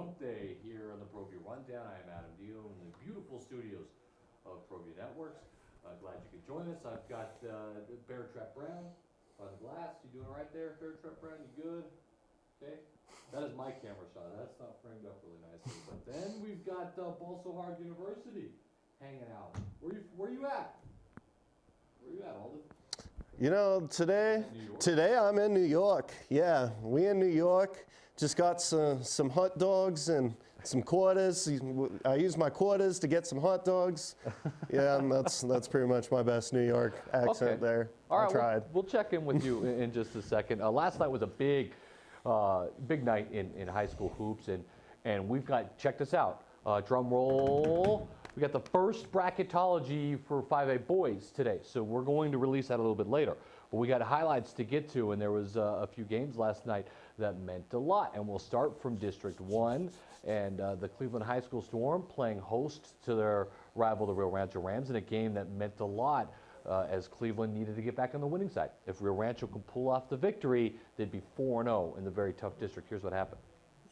Hump Day here on the Proview Rundown. I am Adam Dio in the beautiful studios of Proview Networks. Glad you could join us. I've got Bear Trap Brown on the glass. You doing all right there, Bear Trap Brown? You good? Okay. That is my camera shot. That's not framed up really nicely. But then we've got Ball So Hard University hanging out. Where you at? Where you at, Alden? You know, today I'm in New York. Yeah, we in New York. Just got some hot dogs and some quarters. I used my quarters to get some hot dogs. Yeah, and that's pretty much my best New York accent there. All right, I tried. We'll check in with you in just a second. Last night was a big night in high school hoops, and we've got, check this out, drum roll. We got the first bracketology for 5A boys today, so we're going to release that a little bit later. But we got highlights to get to, and there was a few games last night that meant a lot. And we'll start from District 1, and the Cleveland High School Storm playing host to their rival, the Rio Rancho Rams, in a game that meant a lot as Cleveland needed to get back on the winning side. If Rio Rancho could pull off the victory, they'd be 4-0 in the very tough district. Here's what happened.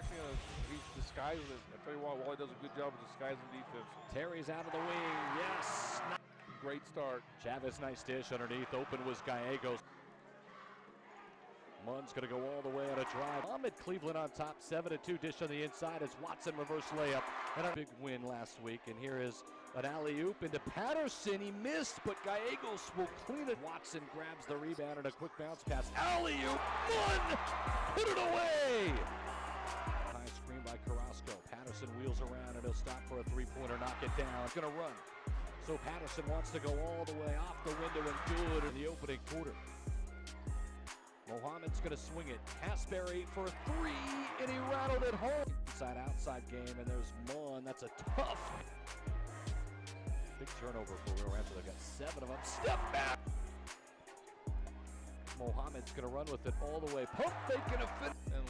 He disguises it. I tell you what, Wally does a good job of disguising defense. Terry's out of the wing. Yes. Great start. Chavez, nice dish underneath. Open was Gallegos. Munn's going to go all the way on a drive. Ahmed Cleveland on top, 7-2. Dish on the inside as Watson reverse layup. And a big win last week. And here is an alley-oop into Patterson. He missed, but Gallegos will clean it. Watson grabs the rebound and a quick bounce pass. Alley-oop. Munn put it away. High screen by Carrasco. Patterson wheels around and he'll stop for a three-pointer. Knock it down. It's going to run. So Patterson wants to go all the way off the window and good in the opening quarter. Mohammed's going to swing it. Hasbury for a three, and he rattled it home. Inside-outside game, and there's Munn. That's a tough. Big turnover for Rio Rancho. They've got 7 of them. Step back. Mohammed's going to run with it all the way. Pump fake and a fit. And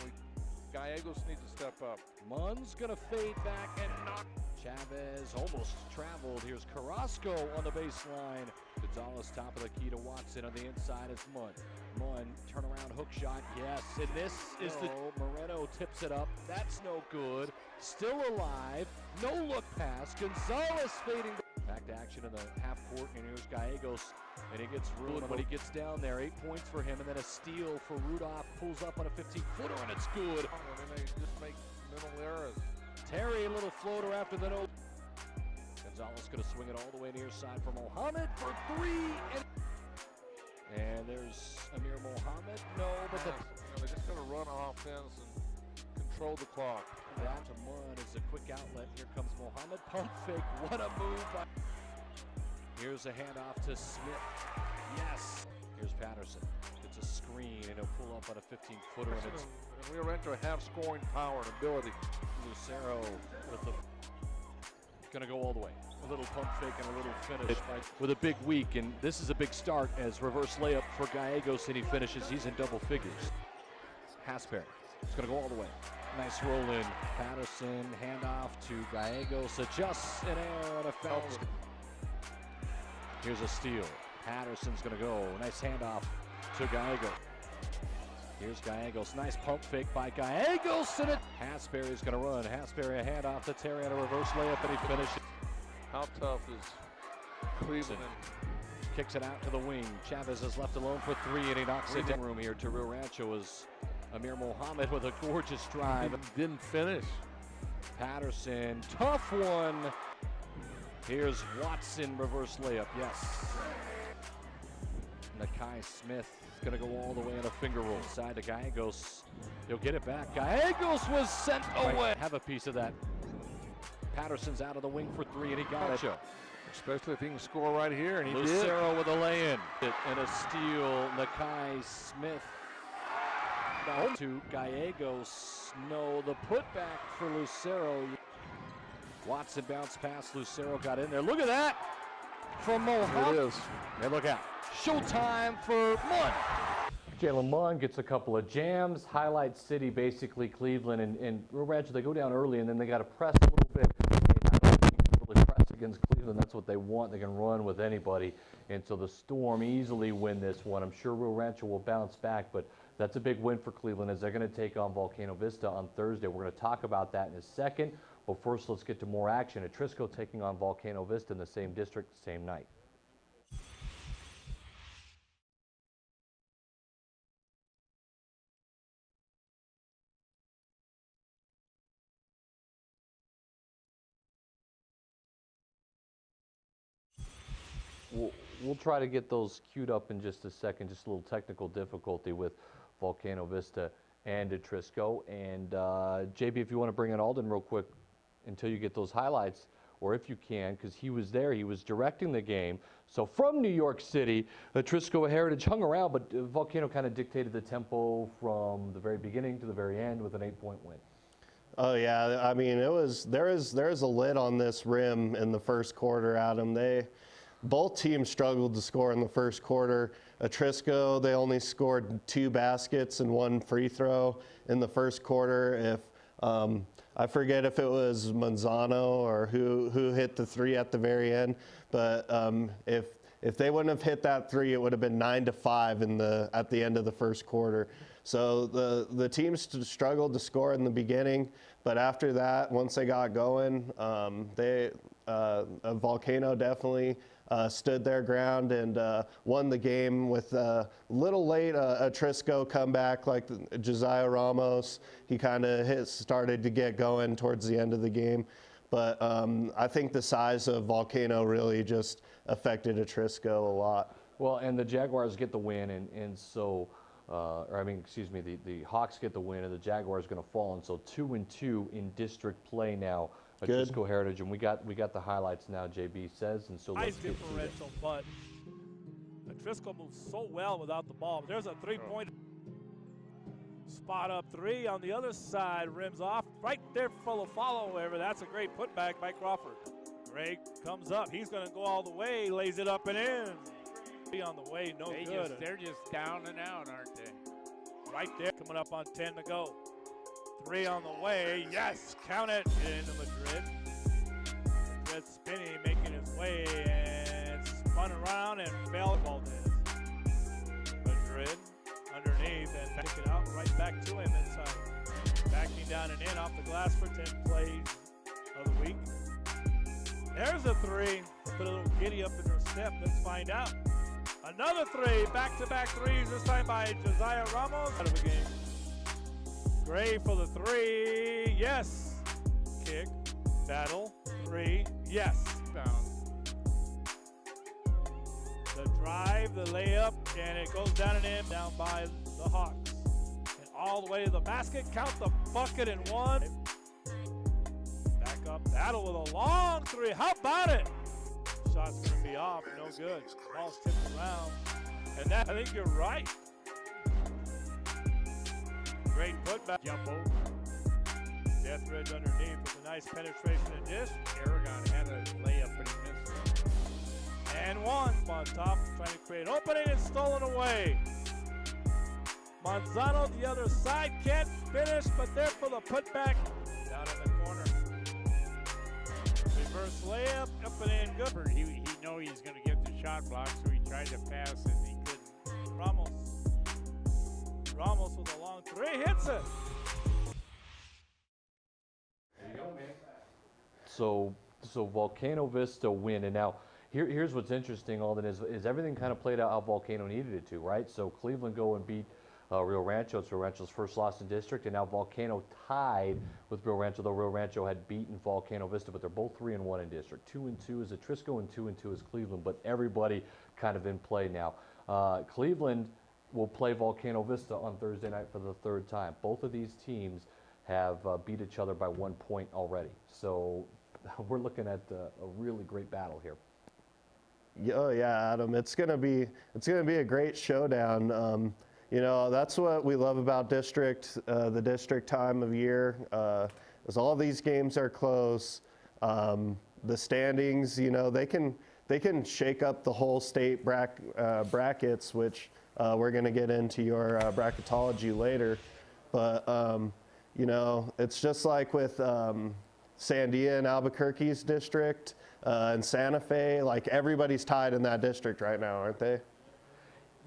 Gallegos needs to step up. Munn's going to fade back and knock. Chavez almost traveled. Here's Carrasco on the baseline. Gonzalez top of the key to Watson. On the inside is Munn. Munn, turnaround hook shot. Yes, and this is Moreno tips it up. That's no good. Still alive. No look pass. Gonzalez fading. Back to action in the half court, and here's Gallegos, and he gets ruined when he gets down there. 8 points for him, and then a steal for Rudolph. Pulls up on a 15-footer, and it's good. They just make mental errors. Terry, a little floater after the no. Gonzalez going to swing it all the way near side for Mohammed for three. And there's Amir Mohammed. No, but they just got to run offense and control the clock. Down to Munn is a quick outlet. Here comes Mohammed. Pump fake. What a move. Here's a handoff to Smith. Yes. Here's Patterson. It's a screen, and he'll pull up on a 15-footer. And Rio Rancho have scoring power and ability. Lucero with the going to go all the way. A little pump fake and a little finish with a big week, and this is a big start as reverse layup for Gallegos, and he finishes. He's in double figures. Hasbury. It's going to go all the way. Nice roll in. Patterson, handoff to Gallegos. Adjusts in air and a foul. Here's a steal. Patterson's going to go. Nice handoff to Gallegos. Here's Gallegos. Nice pump fake by Gallegos, and it. Hasbury's going to run. Hasbury a handoff to Terry on a reverse layup, and he finishes. How tough is Cleveland? Kicks it out to the wing. Chavez is left alone for three, and he knocks it down. Room here to Rio Rancho is Amir Mohammed with a gorgeous drive. Didn't finish. Patterson, tough one. Here's Watson, reverse layup. Yes. Nakai Smith is going to go all the way on a finger roll. Side to Gallegos. He'll get it back. Gallegos was sent away. Have a piece of that. Patterson's out of the wing for three, and he got it. Especially if he can score right here, and he did. Lucero with a lay-in. And a steal. Nakai Smith. Down to Gallegos. No, the putback for Lucero. Watson bounced past. Lucero got in there. Look at that from Mohammed. There it is. And look out. Showtime for Munn. Jalen Munn gets a couple of jams. Highlight City, basically Cleveland and Rio Rancho. They go down early, and then they got to press a little bit. Really press against Cleveland. That's what they want. They can run with anybody. And so the Storm easily win this one. I'm sure Rio Rancho will bounce back, but That's a big win for Cleveland as they're going to take on Volcano Vista on Thursday. We're going to talk about that in a second. But first, let's get to more action. Atrisco taking on Volcano Vista in the same district, same night. We'll try to get those queued up in just a second. Just a little technical difficulty with Volcano Vista and Atrisco. And JB, if you want to bring in Alden real quick until you get those highlights, or if you can, because he was there, he was directing the game. So from New York City, Atrisco Heritage hung around, but Volcano kind of dictated the tempo from the very beginning to the very end with an 8-point win. Oh yeah, I mean there's a lid on this rim in the first quarter, Adam. Both teams struggled to score in the first quarter. Atrisco, they only scored 2 baskets and 1 free throw in the first quarter. If I forget if it was Manzano or who hit the 3 at the very end, but if they wouldn't have hit that 3, it would have been 9-5 at the end of the first quarter. So the teams struggled to score in the beginning, but after that, once they got going, Volcano definitely stood their ground and won the game with a little late Atrisco comeback like Josiah Ramos. He kind of started to get going towards the end of the game. But I think the size of Volcano really just affected Atrisco a lot. Well, and the Jaguars get the win, and so, the Hawks get the win, and the Jaguars are going to fall, and so 2-2 in district play now. Atrisco Heritage, and we got the highlights now. JB says, and so let's get differential, but Atrisco moves so well without the ball. There's a 3-point spot up 3 on the other side, rims off right there, full of follow. However, that's a great putback by Crawford. Greg comes up, he's going to go all the way, lays it up and in. Be on the way, no good. They're just down and out, aren't they? Right there, coming up on 10 to go. 3 on the way, yes, count it into Madrid. Madrid spinning, making his way, and spun around and fell. Valdez. Madrid underneath and pick it out right back to him inside. Backing down and in off the glass for 10 plays of the week. There's a 3. Put a little giddy up in her step. Let's find out. Another 3, back-to-back 3s, this time by Josiah Ramos. Out of the game. Gray for the 3, yes. Kick, battle, 3, yes. The drive, the layup, and it goes down and in, down by the Hawks. And all the way to the basket, count the bucket and 1. Back up, battle with a long 3, how about it? Shot's gonna be off, no good. Ball's tipped around, and that, I think you're right. Great putback. Jump over. Deathridge underneath with a nice penetration and dish. Aragon had a layup, but he missed it. And 1 on top, trying to create an opening and stolen away. Manzano the other side, can't finish, but there for the putback. Down in the corner. Reverse layup, up and in, good. He know he's going to get the shot block, so he tried to pass and he couldn't. Ramos with a long 3, hits it. There you go, man. So Volcano Vista win, and now here's what's interesting, Alden, is everything kind of played out how Volcano needed it to, right? So Cleveland go and beat Rio Rancho. It's Rio Rancho's first loss in district, and now Volcano tied with Rio Rancho, though Rio Rancho had beaten Volcano Vista, but they're both 3-1 in district. 2-2 is Atrisco, and 2-2 is Cleveland, but everybody kind of in play now. Cleveland will play Volcano Vista on Thursday night for the 3rd time. Both of these teams have beat each other by 1 point already. So we're looking at a really great battle here. Oh yeah, Adam, it's gonna be a great showdown. You know, that's what we love about district, the district time of year, is all these games are close. The standings, you know, they can shake up the whole state brackets, which we're going to get into your bracketology later. But, you know, it's just like with Sandia and Albuquerque's district and Santa Fe, like everybody's tied in that district right now, aren't they?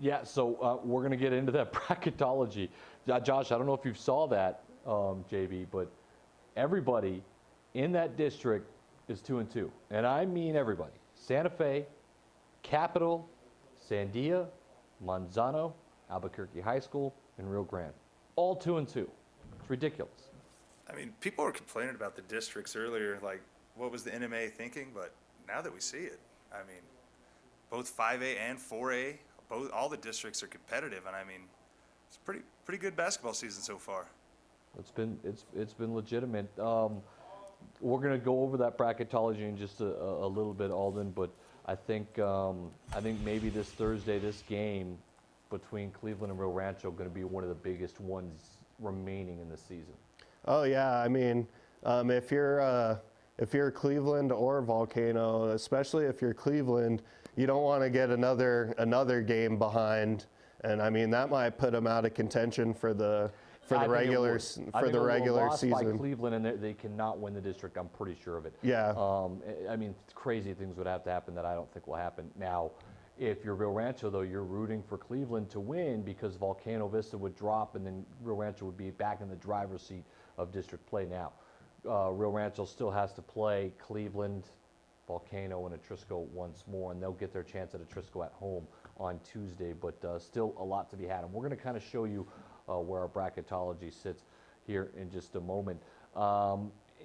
Yeah, so we're going to get into that bracketology. Josh, I don't know if you saw that, JB, but everybody in that district is 2-2. And I mean everybody. Santa Fe, Capital, Sandia, Manzano, Albuquerque High School, and Rio Grande. All 2-2. It's ridiculous. I mean, people were complaining about the districts earlier, like, what was the NMA thinking? But now that we see it, I mean, both 5A and 4A, all the districts are competitive, and I mean, it's a pretty good basketball season so far. It's been legitimate. We're going to go over that bracketology in just a little bit, Alden, but I think maybe this Thursday, this game between Cleveland and Rio Rancho going to be one of the biggest ones remaining in the season. Oh yeah, I mean, if you're Cleveland or Volcano, especially if you're Cleveland, you don't want to get another game behind, and I mean that might put them out of contention for the regular season. By Cleveland, and they cannot win the district. I'm pretty sure of it. Yeah. I mean, crazy things would have to happen that I don't think will happen. Now, if you're Rio Rancho, though, you're rooting for Cleveland to win because Volcano Vista would drop, and then Rio Rancho would be back in the driver's seat of district play. Now, Rio Rancho still has to play Cleveland, Volcano, and Atrisco once more, and they'll get their chance at Atrisco at home on Tuesday. But still a lot to be had, and we're going to kind of show you where our bracketology sits here in just a moment.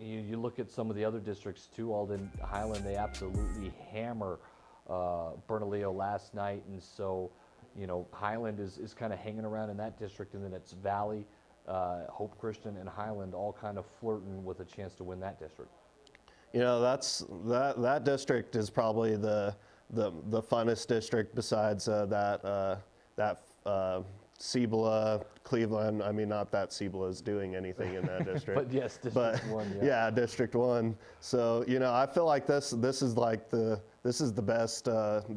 You look at some of the other districts too. Alden, Highland, they absolutely hammer Bernalillo last night, and so Highland is kind of hanging around in that district, and then it's Valley, Hope Christian, and Highland all kind of flirting with a chance to win that district. That district is probably the funnest district besides that Cibola, Cleveland. I mean, not that Cibola is doing anything in that district. But yes, District 1. Yeah, District 1. So I feel like this is like the best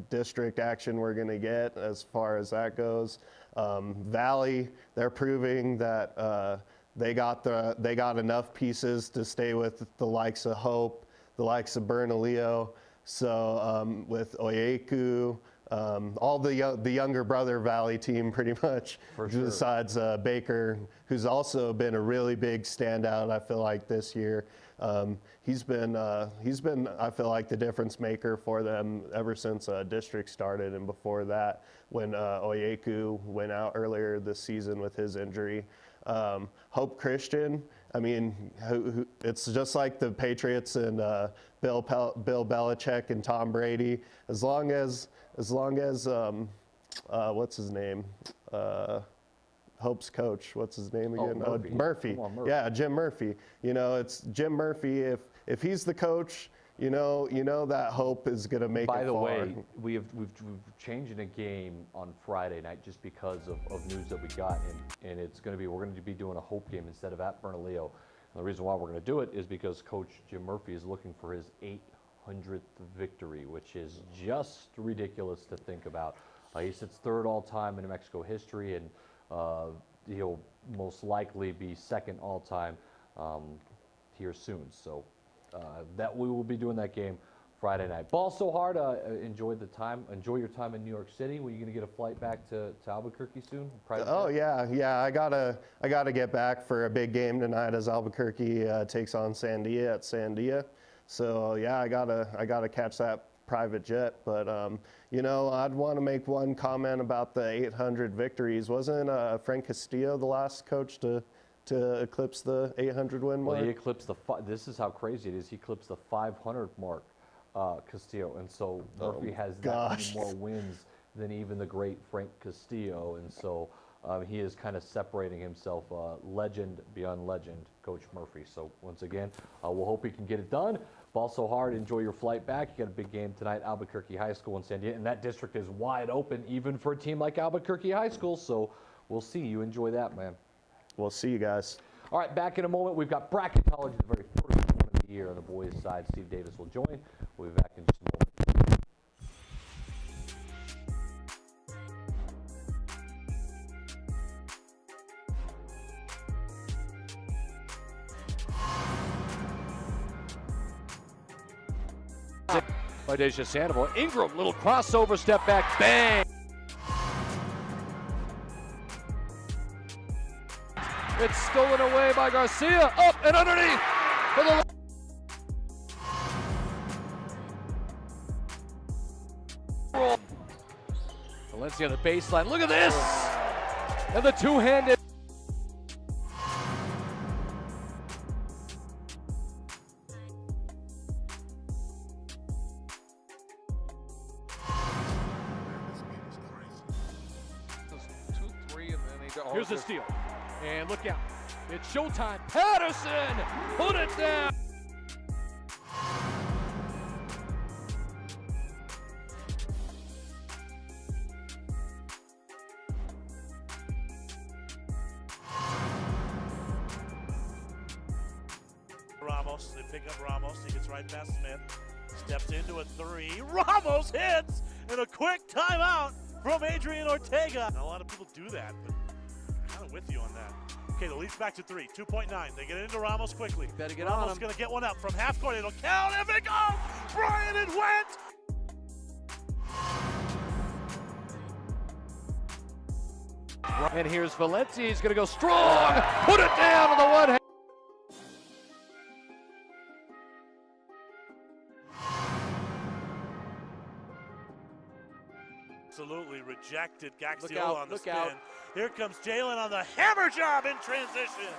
district action we're going to get as far as that goes. Valley, they're proving that they got enough pieces to stay with the likes of Hope, the likes of Bernalillo. So with Oyeku, all the younger brother Valley team pretty much, besides Baker, who's also been a really big standout, I feel like, this year. He's been I feel like the difference maker for them ever since district started, and before that when Oyeku went out earlier this season with his injury. Hope Christian, I mean, it's just like the Patriots and Bill Belichick and Tom Brady. As long as what's his name? Hope's coach. What's his name again? Murphy. Murphy. Yeah, Jim Murphy. It's Jim Murphy. If he's the coach, you know that Hope is going to make it far. By the way, we've changed a game on Friday night just because of news that we got, and we're going to be doing a Hope game instead of at Bernalillo. And the reason why we're going to do it is because Coach Jim Murphy is looking for his 800th victory, which is just ridiculous to think about. He sits third all time in New Mexico history, and he'll most likely be second all time here soon. So that we will be doing that game Friday night. Ball so hard. Enjoy your time in New York City. Were you going to get a flight back to Albuquerque soon? Yeah. I gotta get back for a big game tonight as Albuquerque takes on Sandia at Sandia. So yeah, I gotta catch that private jet. But I'd want to make one comment about the 800 victories. Wasn't Frank Castillo the last coach to eclipse the 800 win mark? Well, he eclipsed this is how crazy it is. He eclipsed the 500 mark, Castillo, and so Murphy has that many more wins than even the great Frank Castillo, and so he is kind of separating himself, legend beyond legend, Coach Murphy. So once again, we'll hope he can get it done. Ball so hard. Enjoy your flight back. You got a big game tonight, Albuquerque High School in Sandia, and that district is wide open even for a team like Albuquerque High School. So we'll see. You enjoy that, man. We'll see you guys. All right, back in a moment. We've got bracketology, the very first one of the year on the boys' side. Steve Davis will join. We'll be back in just a moment. By Deja Sandoval. Ingram, little crossover, step back, bang! stolen away by Garcia. Up and underneath for the roll. Valencia on the baseline. Look at this! And the two-handed. Here's the steal. And look out. It's showtime. Patterson! Put it down! Ramos, they pick up Ramos. He gets right past Smith. Steps into a three. Ramos hits! And a quick timeout from Adrian Ortega. Not a lot of people do that, but I'm kind of with you on that. Okay, the lead's back to 3, 2.9. They get into Ramos quickly. Better get on Ramos him. Gonna get one up from half court. It'll count if it goes. Brian, it went. And here's Valencia. He's going to go strong. Put it down on the one hand. Absolutely rejected Look Gaxiola out, on the look spin. out. Here comes Jalen on the hammer job in transition.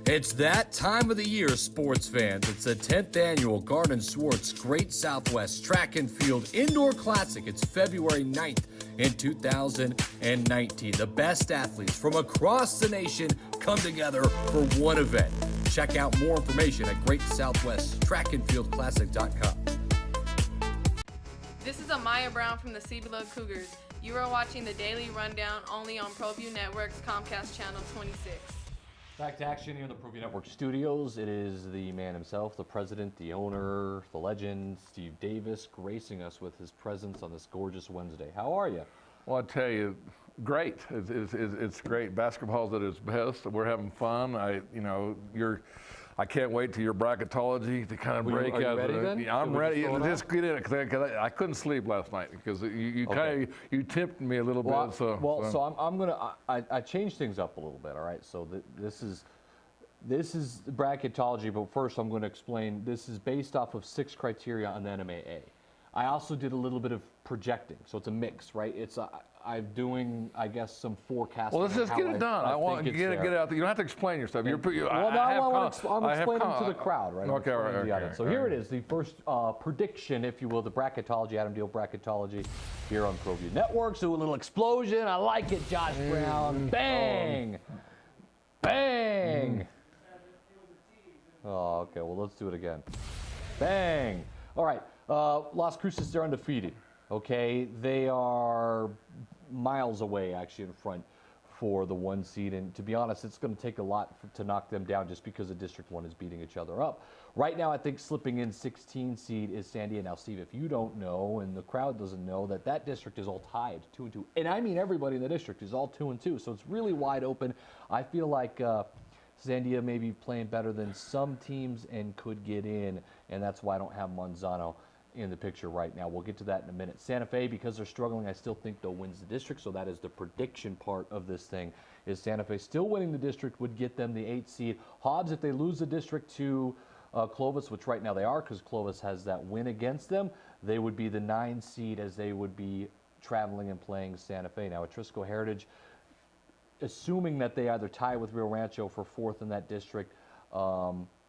It's that time of the year, sports fans. It's the 10th annual Garden Swartz Great Southwest Track and Field Indoor Classic. It's February 9th in 2019. The best athletes from across the nation come together for one event. Check out more information at GreatSouthwestTrackAndFieldClassic.com. This is Amaya Brown from the Sea Below Cougars. You are watching the Daily Rundown only on Proview Network's Comcast Channel 26. Back to action here in the Proview Network studios. It is the man himself, the president, the owner, the legend, Steve Davis, gracing us with his presence on this gorgeous Wednesday. How are you? Well, I tell you, great. It's great. Basketball's at its best. We're having fun. I can't wait till your bracketology to kind of break are you out. ready then? Yeah, I'm Should we ready. just throw it Just get in it because I couldn't sleep last night because you Okay. you tempted me a little bit. So I'm gonna I changed things up a little bit. All right. So this is bracketology, but first I'm going to explain. This is based off of 6 criteria on the NMAA. I also did a little bit of projecting, so it's a mix, right? I'm doing, I guess, some forecasting. Well, let's just get it done. I want to get it out there. You don't have to explain yourself. I'm explaining to the crowd, right? Okay, all right. So here it is, the first prediction, if you will, the bracketology, Adam Deal bracketology here on Proview Network. So a little explosion. I like it, Josh Brown. Bang! Bang! Oh, okay. Well, let's do it again. Bang! All right. Las Cruces, they're undefeated. Okay, they are miles away, actually, in front for the 1 seed. And to be honest, it's going to take a lot to knock them down just because the District 1 is beating each other up. Right now, I think slipping in 16 seed is Sandia. Now, Steve, if you don't know, and the crowd doesn't know, that district is all tied 2-2. And I mean everybody in the district is all 2-2. So it's really wide open. I feel like Sandia may be playing better than some teams and could get in. And that's why I don't have Monzano in the picture right now. We'll get to that in a minute. Santa Fe, because they're struggling, I still think they'll win the district, so that is the prediction part of this thing. Is Santa Fe still winning the district would get them the 8 seed. Hobbs, if they lose the district to Clovis, which right now they are because Clovis has that win against them, they would be the 9 seed as they would be traveling and playing Santa Fe. Now, Atrisco Heritage, assuming that they either tie with Rio Rancho for 4th in that district,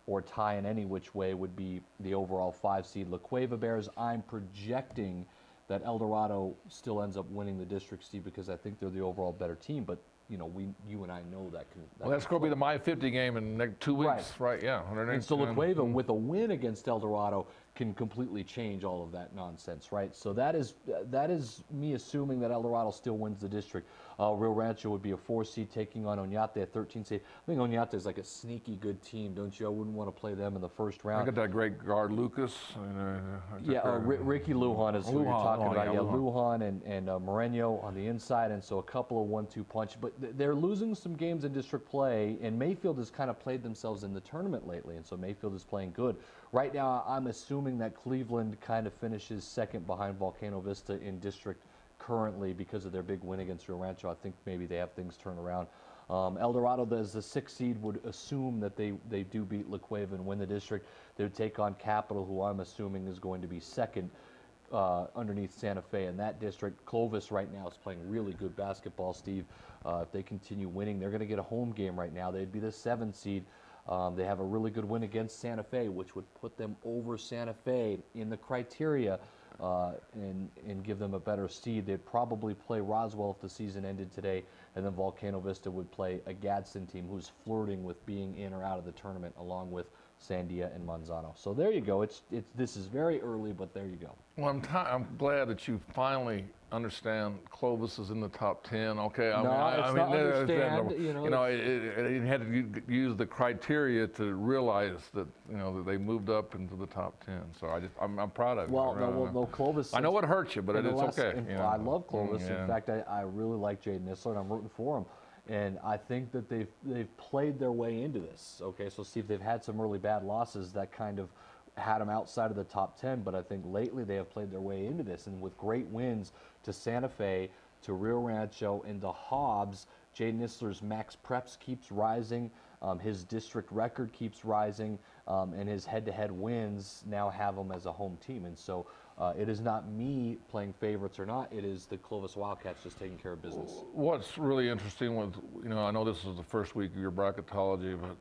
or tie in any which way, would be the overall 5 seed. La Cueva Bears, I'm projecting that El Dorado still ends up winning the district, Steve, because I think they're the overall better team. But you and I know that can. Well, that's going to be the My 50 game in 2 weeks, right? Yeah. And so La Cueva, with a win against El Dorado, can completely change all of that nonsense, right? So that is me assuming that El Dorado still wins the district. Rio Rancho would be a 4 seed taking on Oñate, a 13 seed. I think Oñate is like a sneaky good team, don't you? I wouldn't want to play them in the first I round. got that great guard Lucas. Ricky Lujan is who you're talking about. Yeah, Lujan. Lujan and Moreno on the inside, and so a couple of 1-2 punch. But they're losing some games in district play, and Mayfield has kind of played themselves in the tournament lately, and so Mayfield is playing good. Right now, I'm assuming that Cleveland kind of finishes second behind Volcano Vista in district currently because of their big win against Rio Rancho. I think maybe they have things turned around. El Dorado, as the 6th seed, would assume that they do beat La Cueva and win the district. They would take on Capital, who I'm assuming is going to be second underneath Santa Fe in that district. Clovis right now is playing really good basketball, Steve. If they continue winning, they're going to get a home game right now. They'd be the 7th seed. They have a really good win against Santa Fe, which would put them over Santa Fe in the criteria and give them a better seed. They'd probably play Roswell if the season ended today, and then Volcano Vista would play a Gadsden team who's flirting with being in or out of the tournament, along with Sandia and Manzano. So there you go. This is very early, but there you go. Well, I'm glad that you finally understand Clovis is in the top 10. Okay, It's not understand. You had to use the criteria to realize that that they moved up into the top 10. So I'm proud of you. Well, Clovis. I know it hurts you, but it's okay. I love Clovis. In fact, I really like Jaden Isler, and I'm rooting for him. And I think that they've played their way into this. Okay, so Steve, they've had some really bad losses that kind of had them outside of the top 10, but I think lately they have played their way into this, and with great wins to Santa Fe, to Rio Rancho, and to Hobbs, Jaden Isler's max preps keeps rising, his district record keeps rising, and his head-to-head wins now have him as a home team. And so it is not me playing favorites or not, it is the Clovis Wildcats just taking care of business. What's really interesting with, I know this is the first week of your bracketology, but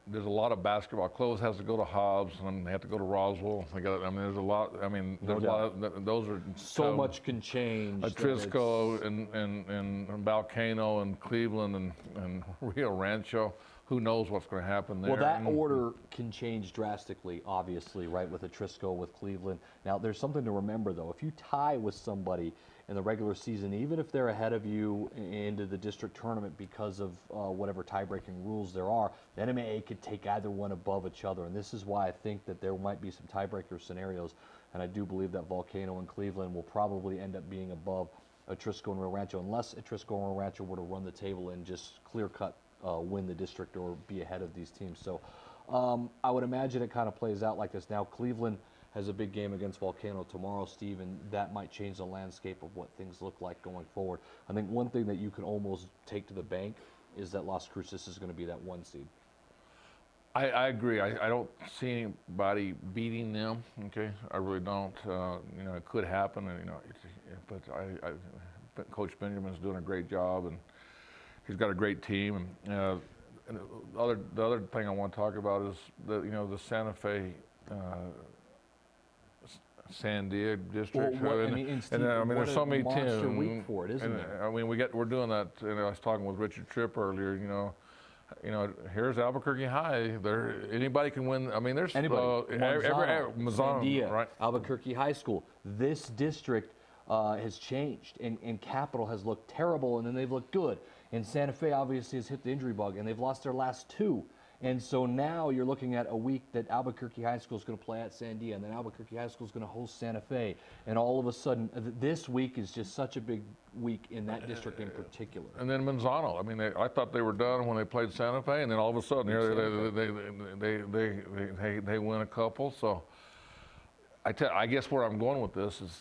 there's a lot of basketball. Clovis has to go to Hobbs, and they have to go to Roswell. There's a lot. There's a lot of, those are so much can change. Atrisco and Volcano and Cleveland and Rio Rancho. Who knows what's going to happen there? Well, that order can change drastically, obviously, right, with Atrisco, with Cleveland. Now, there's something to remember, though. If you tie with somebody in the regular season, even if they're ahead of you into the district tournament because of whatever tie-breaking rules there are, the NMAA could take either one above each other. And this is why I think that there might be some tiebreaker scenarios. And I do believe that Volcano and Cleveland will probably end up being above Atrisco and Rio Rancho, unless Atrisco and Rio Rancho were to run the table and just clear-cut win the district or be ahead of these teams. So I would imagine it kind of plays out like this. Now, Cleveland has a big game against Volcano tomorrow, Steve, and that might change the landscape of what things look like going forward. I think one thing that you can almost take to the bank is that Las Cruces is going to be that 1 seed. I agree. I don't see anybody beating them. Okay, I really don't. It could happen, but Coach Benjamin's doing a great job, and he's got a great team. And the other thing I want to talk about is the Santa Fe. Sandia district. There's so many teams. Week for it, isn't it? We're doing that. I was talking with Richard Tripp earlier. Here's Albuquerque High. Anybody can win. There's anybody. Sandia, right? Albuquerque High School. This district has changed, and Capital has looked terrible, and then they've looked good. And Santa Fe obviously has hit the injury bug, and they've lost their last 2. And so now you're looking at a week that Albuquerque High School is going to play at Sandia, and then Albuquerque High School is going to host Santa Fe. And all of a sudden, this week is just such a big week in that district in particular. And then Manzano. I thought they were done when they played Santa Fe, and then all of a sudden here they win a couple. So I guess where I'm going with this is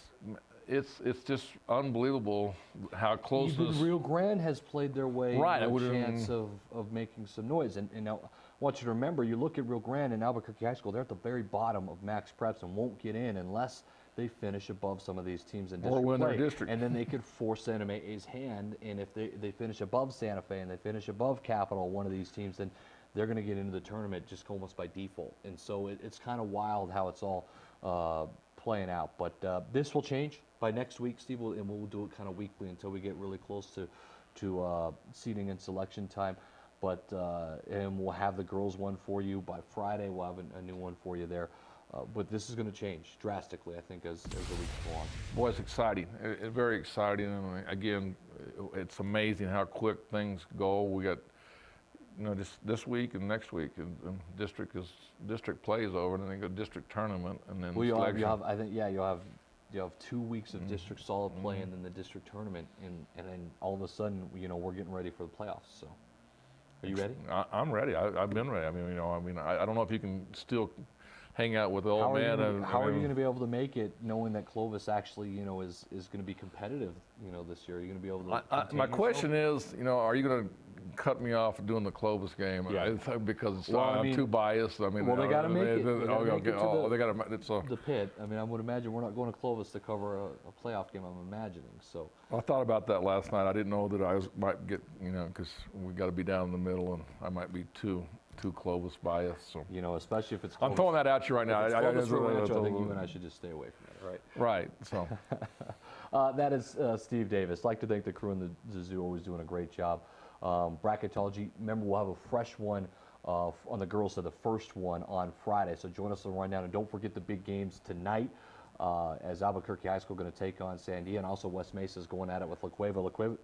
it's just unbelievable how close even this. Rio Grande has played their way right, a chance of making some noise. And now I want you to remember, you look at Rio Grande and Albuquerque High School, they're at the very bottom of max preps and won't get in unless they finish above some of these teams in district or win play. their district. And then they could force NMAA's hand, and if they finish above Santa Fe and they finish above Capital, one of these teams, then they're going to get into the tournament just almost by default. And so it's kind of wild how it's all playing out. But this will change by next week, Steve, and we'll do it kind of weekly until we get really close to seeding and selection time. But and we'll have the girls one for you by Friday. We'll have a new one for you there. But this is going to change drastically, I think, as the weeks go on. Boy, it's exciting. Very exciting. And again, it's amazing how quick things go. We got, just this week and next week, and district play is over, and then they go district tournament, and then Well, selection. you'll have 2 weeks of district solid play and then the district tournament, and then all of a sudden, we're getting ready for the playoffs. So, are you ready? I'm ready. I've been ready. I don't know if you can still hang out with the old man. How are you going to be able to make it, knowing that Clovis actually, is going to be competitive, this year? Are you going to be able to? My question is, are you going to cut me off doing the Clovis game? Yeah. Because Well, I'm too biased. well, they got to make it. They got to It's a. the pit. I would imagine we're not going to Clovis to cover a playoff game. I'm imagining. So. I thought about that last night. I didn't know that might get, because we got to be down in the middle, and I might be too Clovis biased. So. Especially if it's. I'm throwing that at you right now. If it's Clovis or Rancho, I think you and I should just stay away from that, right? Right. So. That is Steve Davis. I'd like to thank the crew in the zoo, always doing a great job. Bracketology, remember, we'll have a fresh one on the girls' side, the first one on Friday. So join us on the rundown, and don't forget the big games tonight. As Albuquerque High School going to take on Sandia, and also West Mesa is going at it with La Cueva. La Cueva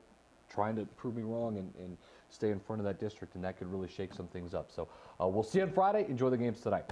trying to prove me wrong and stay in front of that district, and that could really shake some things up. So we'll see you on Friday. Enjoy the games tonight.